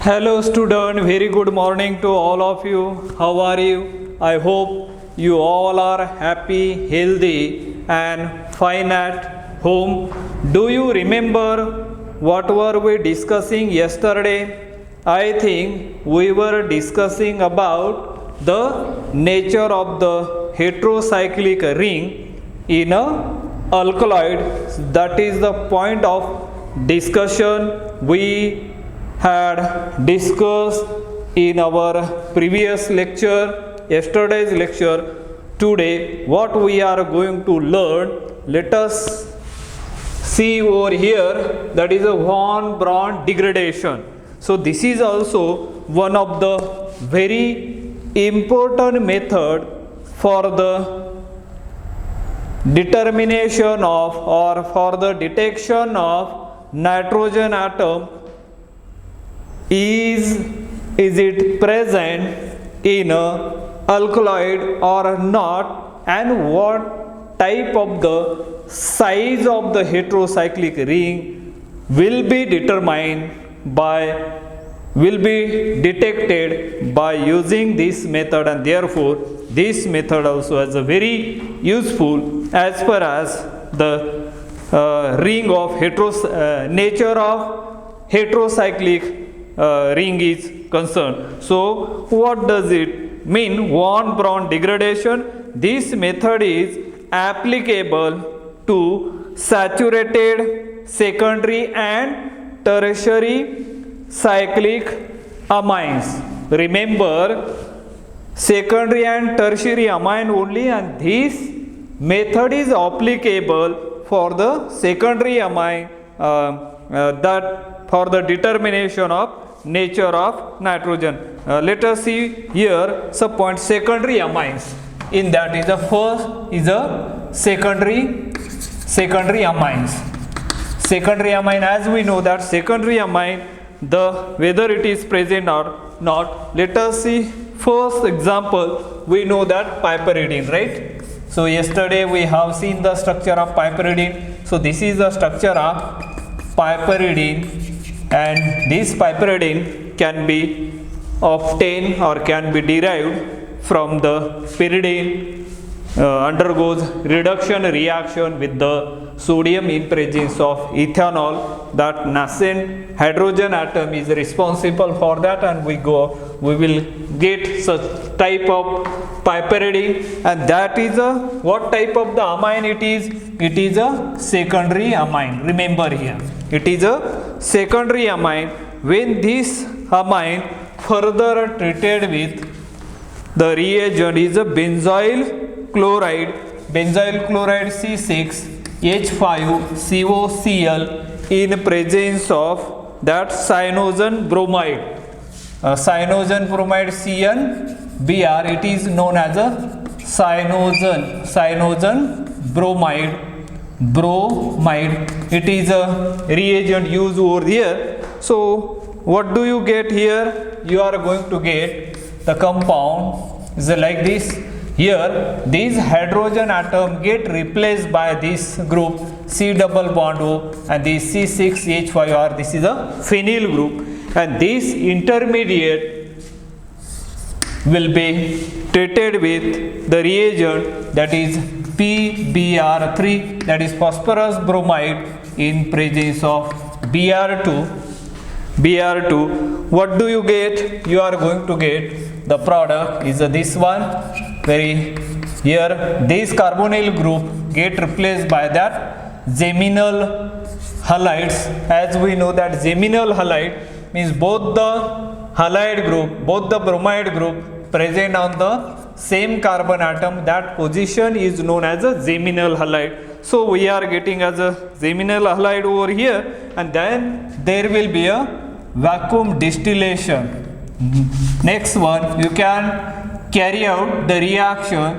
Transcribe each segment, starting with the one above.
Hello student, very good morning to all of you. How are you? I hope you all are happy, healthy and fine at home. Do you remember what were we discussing yesterday? I think we were discussing about the nature of the heterocyclic ring in a alkaloid. That is the point of discussion we had discussed in our previous lecture, yesterday's lecture. Today what we are going to learn, let us see over here, that is a von Braun degradation. So this is also one of the very important method for the determination of or for the detection of nitrogen atom. Is it present in a alkaloid or not, and what type of the size of the heterocyclic ring will be detected by using this method, and therefore this method also is a very useful as far as the ring of nature of heterocyclic ring is concerned. So what does it mean, von Braun degradation? This method is applicable to saturated secondary and tertiary cyclic amines. Remember, secondary and tertiary amine only, and this method is applicable for the secondary amine that for the determination of nature of nitrogen. Let us see here some points. Secondary amines, in that is the first is a secondary amines. Secondary amine, as we know that secondary amine, whether it is present or not. Let us see first example. We know that piperidine, right? So yesterday we have seen the structure of piperidine. So this is the structure of piperidine, and this piperidine can be obtained or can be derived from the pyridine, undergoes reduction reaction with the sodium in presence of ethanol. That nascent hydrogen atom is responsible for that, and we will get such type of piperidine, and that is a what type of the amine it is? It is a secondary amine. Remember here, it is a secondary amine. When this amine further treated with the reagent is a benzyl chloride C6H5COCl in presence of that cyanogen bromide. Cyanogen bromide CnBr, it is known as a cyanogen bromide. It is a reagent used over here. So what do you get here? You are going to get the compound is like this. Here these hydrogen atom get replaced by this group C double bond O, and this C6H5R, this is a phenyl group, and this intermediate will be treated with the reagent that is PBr3, that is phosphorus bromide, in presence of Br2. What do you get? You are going to get the product is this one. Here this carbonyl group get replaced by that geminal halides. As we know that geminal halide means both the halide group, both the bromide group present on the same carbon atom. That position is known as a geminal halide. So we are getting as a geminal halide over here, and then there will be a vacuum distillation. Next one, you can carry out the reaction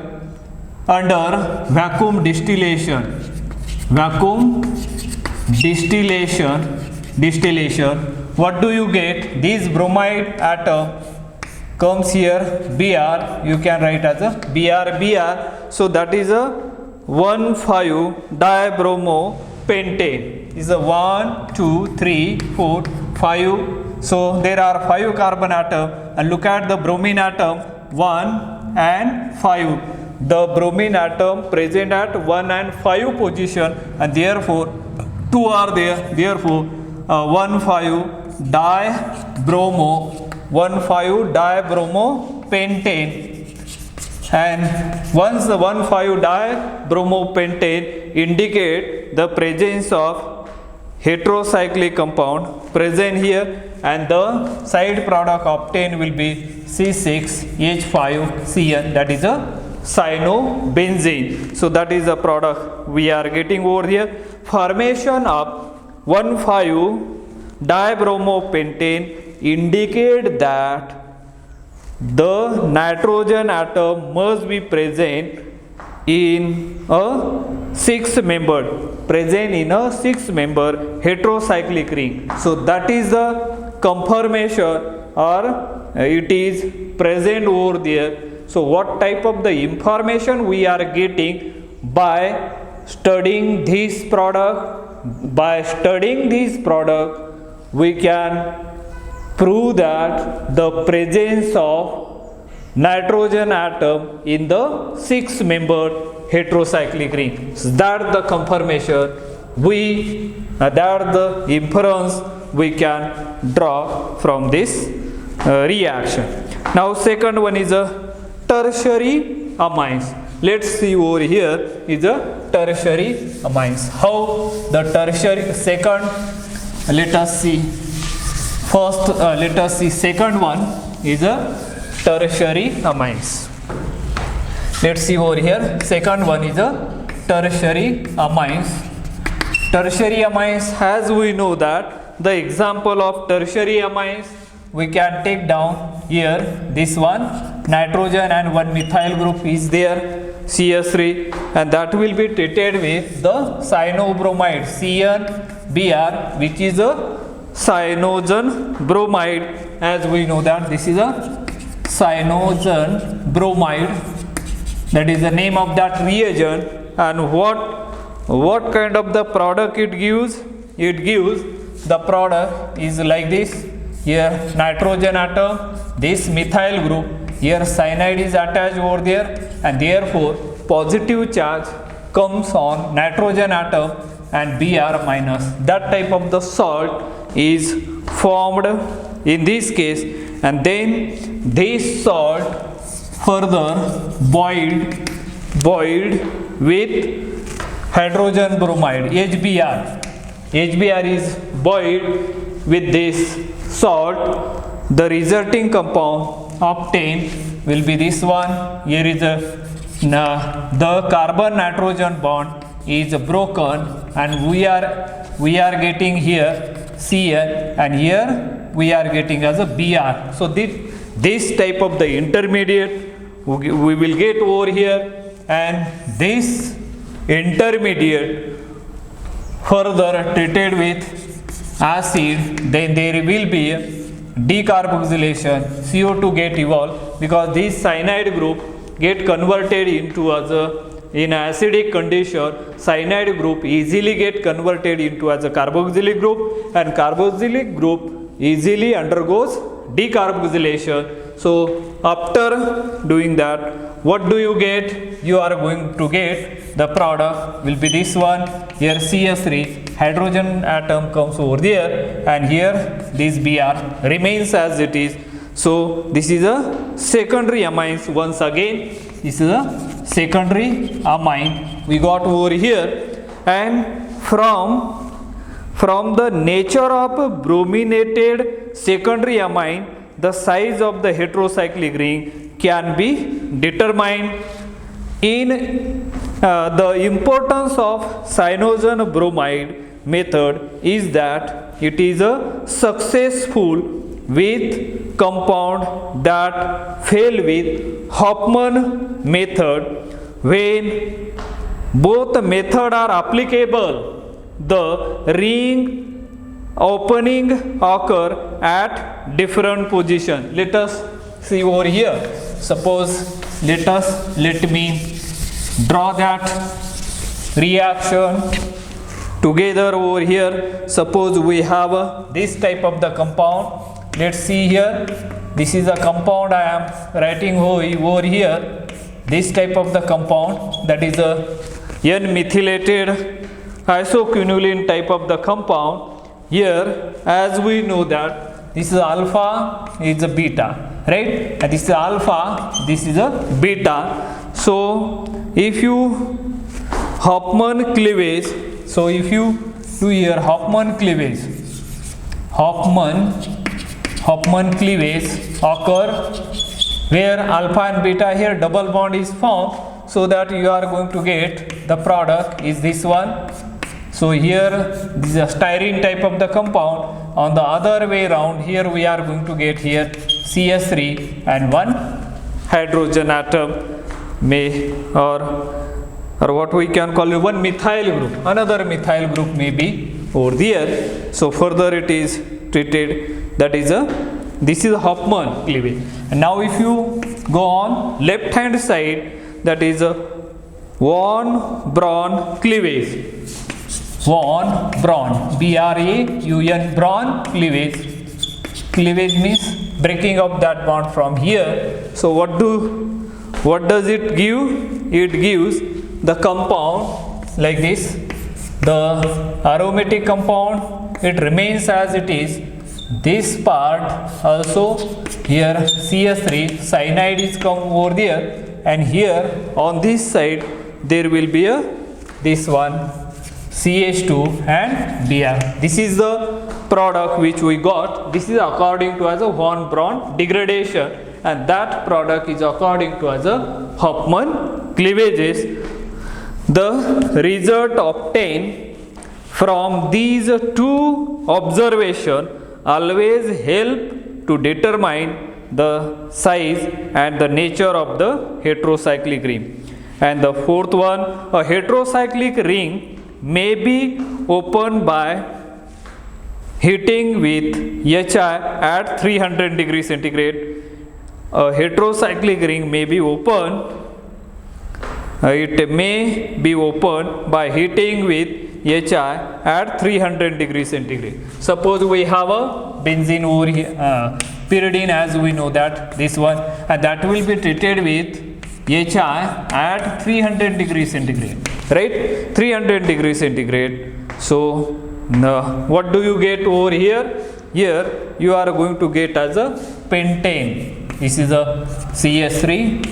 under vacuum distillation. What do you get? This bromide atom comes here, Br, you can write as a Br. So that is a 1,5-dibromopentane. Is a 1, 2, 3, 4, 5 So there are 5 carbon atom, and look at the bromine atom 1 and 5. The bromine atom present at 1 and 5 position, and therefore 2 are there. Therefore 1,5 dibromo 1,5 dibromopentane. And once the 1,5 dibromopentane indicate the presence of heterocyclic compound present here, and the side product obtained will be C6H5Cn, that is a cyanobenzene. So that is the product we are getting over here. Formation of 1,5 dibromopentane indicate that the nitrogen atom must be present in a 6-membered heterocyclic ring. So that is the confirmation, or it is present over there. So what type of the information we are getting by studying this product? By studying this product, we can prove that the presence of nitrogen atom in the 6-membered heterocyclic ring. So that the confirmation that the inference we can draw from this reaction. Now second one is a tertiary amines. Let's see over here is a tertiary amines. How the tertiary second, let us see. First, let us see second one is a tertiary amines. Let's see over here. Second one is a tertiary amines. Tertiary amines, as we know that the example of tertiary amines we can take down here. This one nitrogen and one methyl group is there, CH3, and that will be treated with the cyanobromide CnBr, which is a cyanogen bromide. As we know that this is a cyanogen bromide, that is the name of that reagent. And what kind of the product it gives? It gives the product is like this. Here nitrogen atom, this methyl group, here cyanide is attached over there, and therefore positive charge comes on nitrogen atom and Br minus. That type of the salt is formed in this case, and then this salt further boiled with hydrogen bromide HBr. HBr is boiled with this salt. The resulting compound obtained will be this one. Here is the carbon nitrogen bond is broken, and we are getting here Cn, and here we are getting as a Br. So this type of the intermediate we will get over here, and this intermediate further treated with acid, then there will be decarboxylation, CO2 get evolved, because this cyanide group get converted into in acidic condition. Cyanide group easily get converted into as a carboxylic group, and carboxylic group easily undergoes decarboxylation. So after doing that, what do you get? You are going to get the product will be this one. Here CH3 hydrogen atom comes over there, and here this Br remains as it is. So this is a secondary amines. Once again, this is a secondary amine we got over here. And from the nature of brominated secondary amine, the size of the heterocyclic ring can be determined. In the importance of cyanogen bromide method is that it is a successful with compound that fail with Hofmann method. When both method are applicable, the ring opening occur at different position. Let us see over here. Suppose let me draw that reaction together over here. Suppose we have this type of the compound. let's see here. This is a compound I am writing over here. This type of the compound, that is a N-methylated isoquinoline type of the compound. Here, as we know that this is alpha, is a beta, right? And this is alpha, this is a beta. So if you Hofmann cleavage, so if you do here Hofmann cleavage, Hofmann cleavage occur where alpha and beta here double bond is formed, so that you are going to get the product is this one. So here this is a styrene type of the compound. On the other way around, here we are going to get here CH3 and one hydrogen atom may or what we can call it one methyl group, another methyl group may be over there. So further it is treated, that is this is Hofmann cleavage. And now if you go on left hand side, that is von Braun cleavage. Von Braun, B-R-A-U-N, Braun cleavage. Cleavage means breaking up that bond from here. So what does it give? It gives the compound like this. The aromatic compound, it remains as it is. This part also, here CH3 cyanide is come over there, and here on this side there will be this one CH2 and Br. This is the product which we got. This is according to as a von Braun degradation, and that product is according to as a Hofmann cleavages. The result obtained from these two observations always help to determine the size and the nature of the heterocyclic ring. And the fourth one, a heterocyclic ring may be opened by heating with HI at 300 degrees centigrade. A heterocyclic ring may be opened. It may be opened by heating with HI at 300 degrees centigrade. Suppose we have a benzene over here, pyridine, as we know that this one, and that will be treated with HI at 300 degrees centigrade, right? 300 degrees centigrade. So what do you get over here? Here you are going to get as a pentane. This is a CH3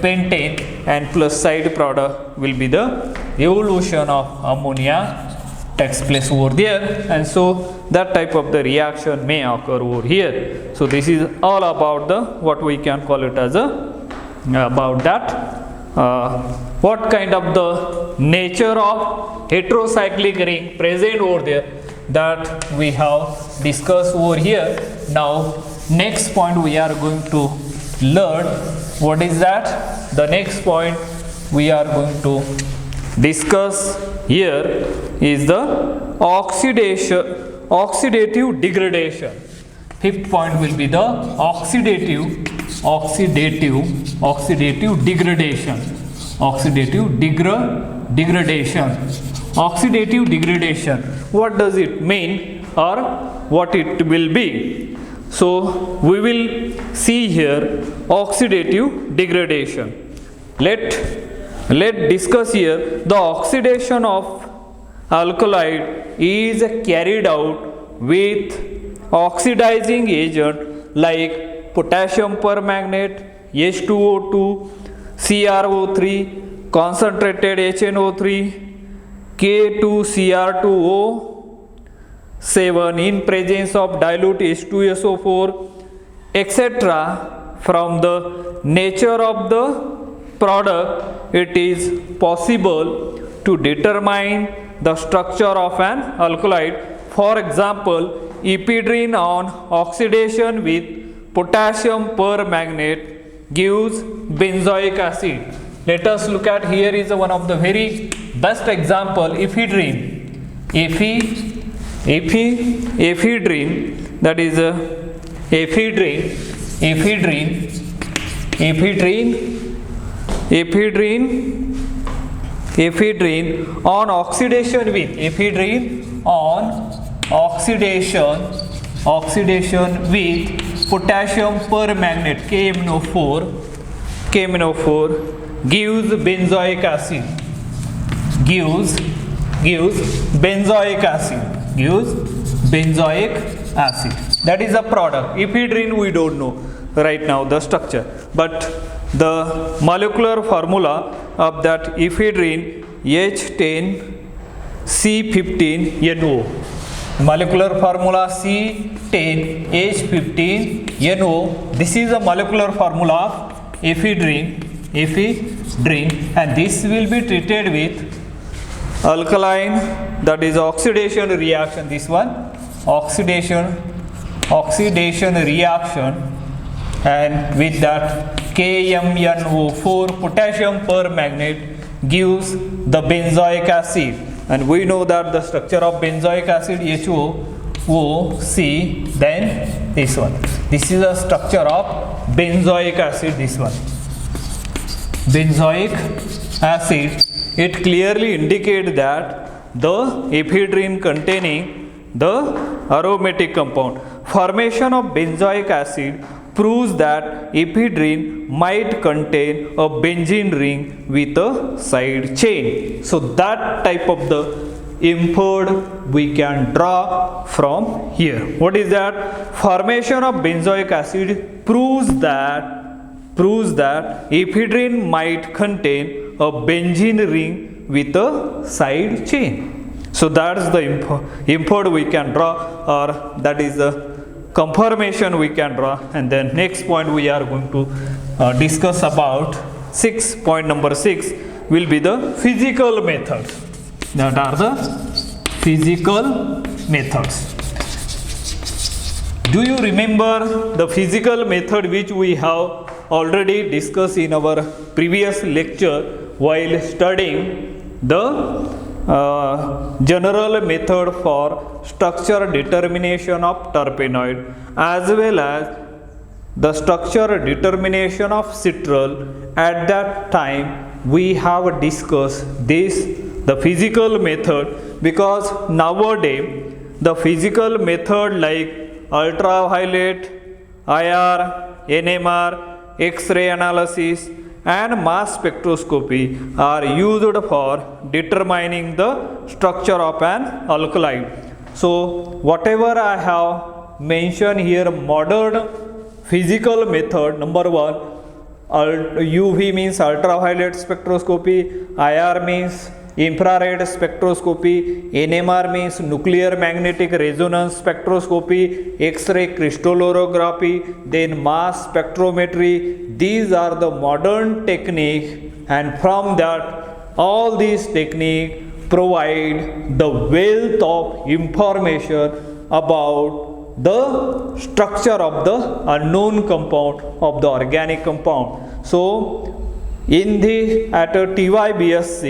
pentane, and plus side product will be the evolution of ammonia takes place over there, and so that type of the reaction may occur over here. So this is all about the what we can call it as a about that what kind of the nature of heterocyclic ring present over there, that we have discussed over here. Now next point we are going to learn what is that. The next point we are going to discuss here is the oxidative degradation. Fifth point will be the oxidative degradation. Oxidative degradation. What does it mean or what it will be? So we will see here oxidative degradation. Let's discuss here. The oxidation of alkaloid is carried out with oxidizing agent like potassium permanganate, H2O2, CrO3, concentrated HNO3, K2Cr2O7 in presence of dilute H2SO4, etc. From the nature of the product, it is possible to determine the structure of an alkaloid. For example, ephedrine on oxidation with potassium permanganate gives benzoic acid. Let us look at here is one of the very best example, ephedrine. Ephedrine, that is ephedrine on oxidation with oxidation with potassium permanganate KMNO4 gives benzoic acid, gives benzoic acid. That is a product. Ephedrine we don't know right now the structure, but the molecular formula of that ephedrine H10C15NO, molecular formula C10H15NO. This is a molecular formula of ephedrine, and this will be treated with alkaline, that is oxidation reaction. This one oxidation reaction, and with that KMNO4 potassium permanganate gives the benzoic acid, and we know that the structure of benzoic acid HOOC, then this one. This is a structure of benzoic acid. This one, benzoic acid. It clearly indicates that the ephedrine containing the aromatic compound. Formation of benzoic acid proves that ephedrine might contain a benzene ring with a side chain. So that type of the inferred we can draw from here. What is that? Formation of benzoic acid proves that ephedrine might contain a benzene ring with a side chain. So that's the inferred we can draw, or that is the confirmation we can draw. And then next point we are going to discuss about point number 6 will be the physical methods. That are the physical methods. Do you remember the physical method which we have already discussed in our previous lecture while studying the general method for structure determination of terpenoid, as well as the structure determination of citral? At that time we have discussed the physical method, because nowadays the physical method like ultraviolet, IR, NMR, X-ray analysis and mass spectroscopy are used for determining the structure of an alkali. So whatever I have mentioned here, modern physical method, number 1, UV means ultraviolet spectroscopy, IR means infrared spectroscopy, NMR means nuclear magnetic resonance spectroscopy, X-ray crystallography, then mass spectrometry. These are the modern techniques, and from that all these techniques provide the wealth of information about the structure of the unknown compound of the organic compound. So in the at a T.Y.B.Sc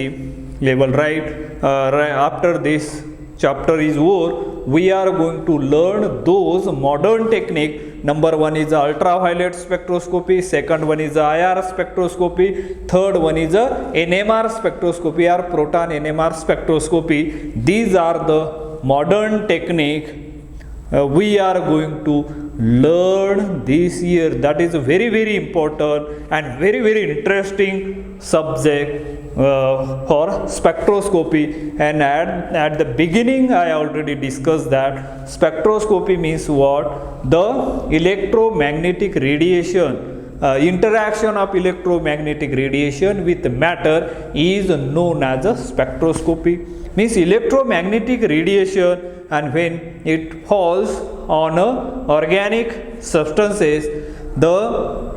level, right after this chapter is over, we are going to learn those modern technique. Number 1 is ultraviolet spectroscopy, second one is IR spectroscopy, third one is NMR spectroscopy or proton NMR spectroscopy. These are the modern technique we are going to learn this year. That is a very, very important and very, very interesting subject for spectroscopy. And at the beginning I already discussed that spectroscopy means what? The electromagnetic radiation, interaction of electromagnetic radiation with matter is known as a spectroscopy. Means electromagnetic radiation, and when it falls on organic substances, the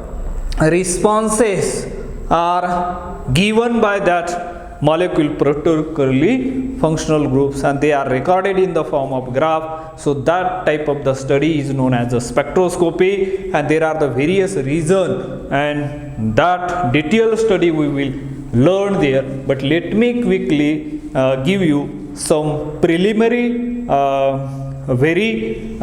responses are given by that molecule, particularly functional groups, and they are recorded in the form of graph. So that type of the study is known as a spectroscopy, and there are the various reasons, and that detailed study we will learn there. But let me quickly give you some preliminary very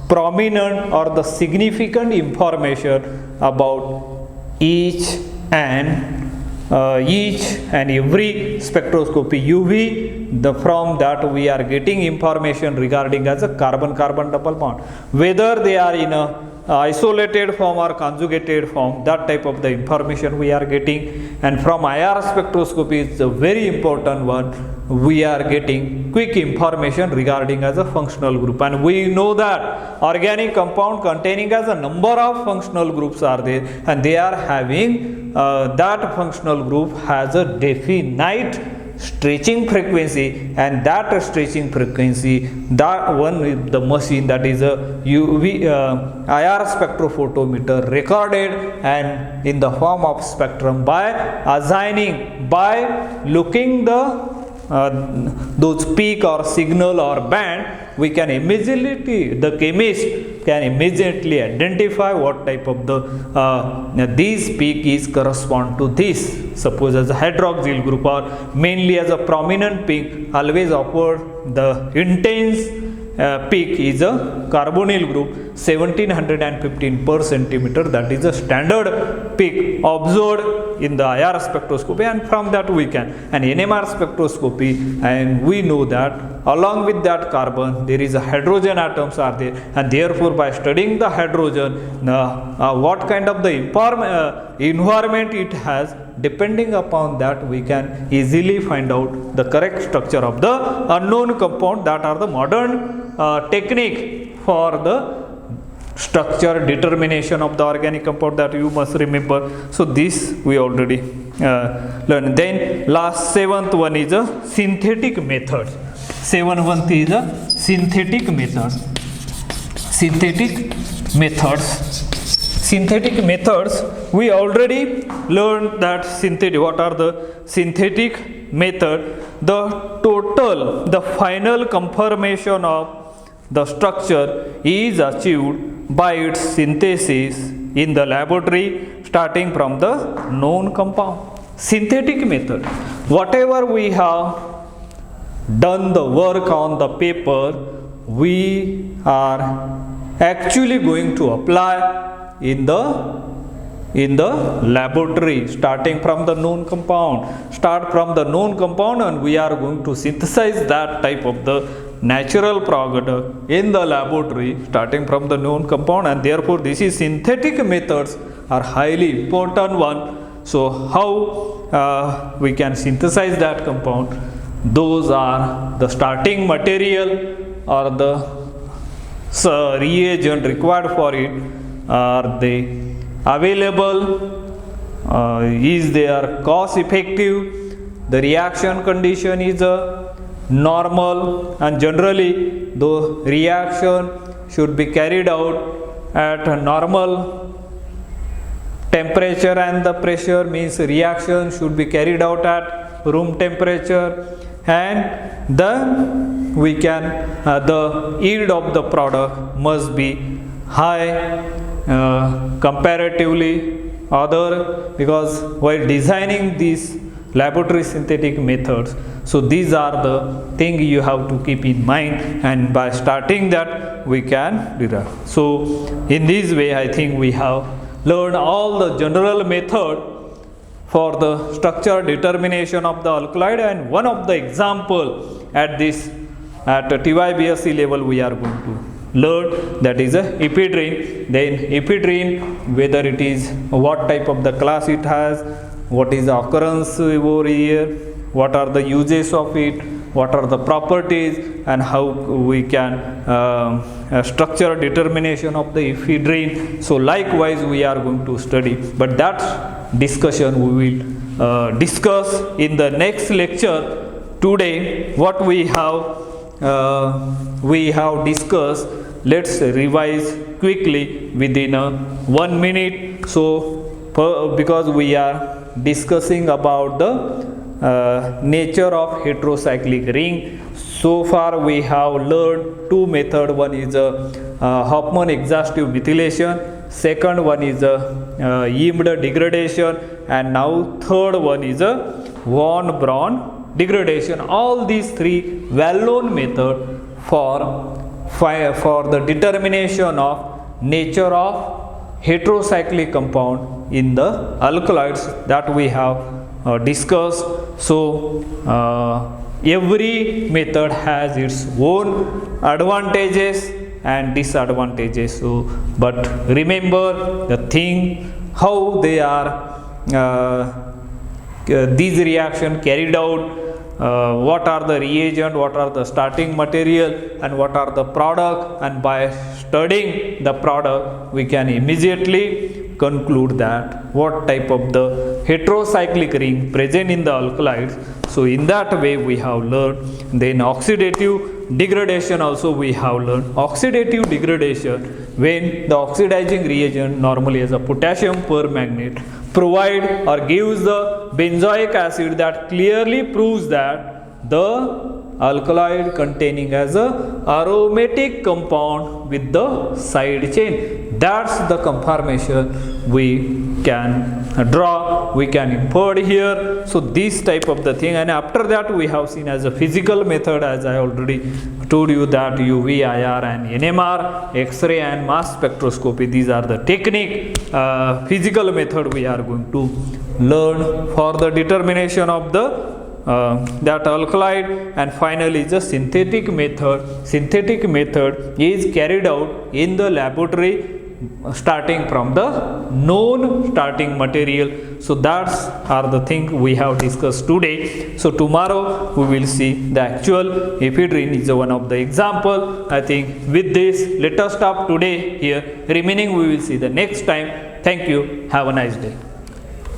prominent or the significant information about each and every spectroscopy. UV from that we are getting information regarding as a carbon-carbon double bond, whether they are in a isolated form or conjugated form, that type of the information we are getting. And from IR spectroscopy is a very important one, we are getting quick information regarding as a functional group. And we know that organic compound containing as a number of functional groups are there, and they are having that functional group has a definite stretching frequency, and that stretching frequency, that one with the machine, that is a UV IR spectrophotometer, recorded and in the form of spectrum by assigning, by looking the those peak or signal or band, we can immediately, the chemist can immediately identify what type of the these peak is correspond to this. Suppose as a hydroxyl group or mainly as a prominent peak always offer the intense peak is a carbonyl group 1715 per centimeter, that is a standard peak observed in the IR spectroscopy, and from that we can, and NMR spectroscopy, and we know that along with that carbon there is a hydrogen atoms are there, and therefore by studying the hydrogen what kind of the environment it has, depending upon that we can easily find out the correct structure of the unknown compound. That are the modern technique for the structure determination of the organic compound, that you must remember. So this we already learned. Then last seventh one is a synthetic method. Seventh is a synthetic method. Synthetic methods, we already learned that what are the synthetic method. The total, the final conformation of the structure is achieved by its synthesis in the laboratory, starting from the known compound. Synthetic method, whatever we have done the work on the paper, we are actually going to apply in the laboratory, starting from the known compound. Start from the known compound, and we are going to synthesize that type of the natural product in the laboratory, starting from the known compound, and therefore this is synthetic methods are highly important one. So how we can synthesize that compound? Those are the starting material or the reagent required for it. Are they available? Is they are cost effective? The reaction condition is normal, and generally the reaction should be carried out at a normal temperature, and the pressure means reaction should be carried out at room temperature, and then we can the yield of the product must be high comparatively other, because while designing these laboratory synthetic methods, so these are the things you have to keep in mind, and by starting that we can derive. So in this way I think we have learned all the general method for the structure determination of the alkaloid, and one of the example at T.Y.B.Sc level we are going to learn, that is a ephedrine. Then ephedrine, whether it is what type of the class it has, what is the occurrence over here, what are the uses of it, what are the properties, and how we can structure determination of the ephedrine. So likewise we are going to study, but that discussion we will discuss in the next lecture. Today what we have discussed, let's revise quickly within 1 minute. So because we are discussing about the nature of heterocyclic ring, so far we have learned two methods. One is Hofmann exhaustive methylation, second one is Yimd degradation, and now third one is von Braun degradation. All these three well-known methods for the determination of nature of heterocyclic compound in the alkaloids that we have discussed. So every method has its own advantages and disadvantages. So, but remember the thing, how they are these reaction carried out, what are the reagent, what are the starting material, and what are the product, and by studying the product we can immediately conclude that what type of the heterocyclic ring present in the alkalides. So in that way we have learned. Then oxidative degradation also we have learned. Oxidative degradation, when the oxidizing reagent normally as a potassium permanganate provide or gives the benzoic acid that clearly proves that the alkaloid containing as a aromatic compound with the side chain. That's the conformation we can draw, we can infer here. So this type of the thing, and after that we have seen as a physical method, as I already told you, that UV, IR and NMR, X-ray and mass spectroscopy, these are the technique, physical method we are going to learn for the determination of the that alkaloid. And finally the synthetic method. Synthetic method is carried out in the laboratory starting from the known starting material. So that's are the things we have discussed today. So tomorrow we will see the actual ephedrine is one of the example. I think with this let us stop today here. Remaining we will see the next time. Thank you. Have a nice day.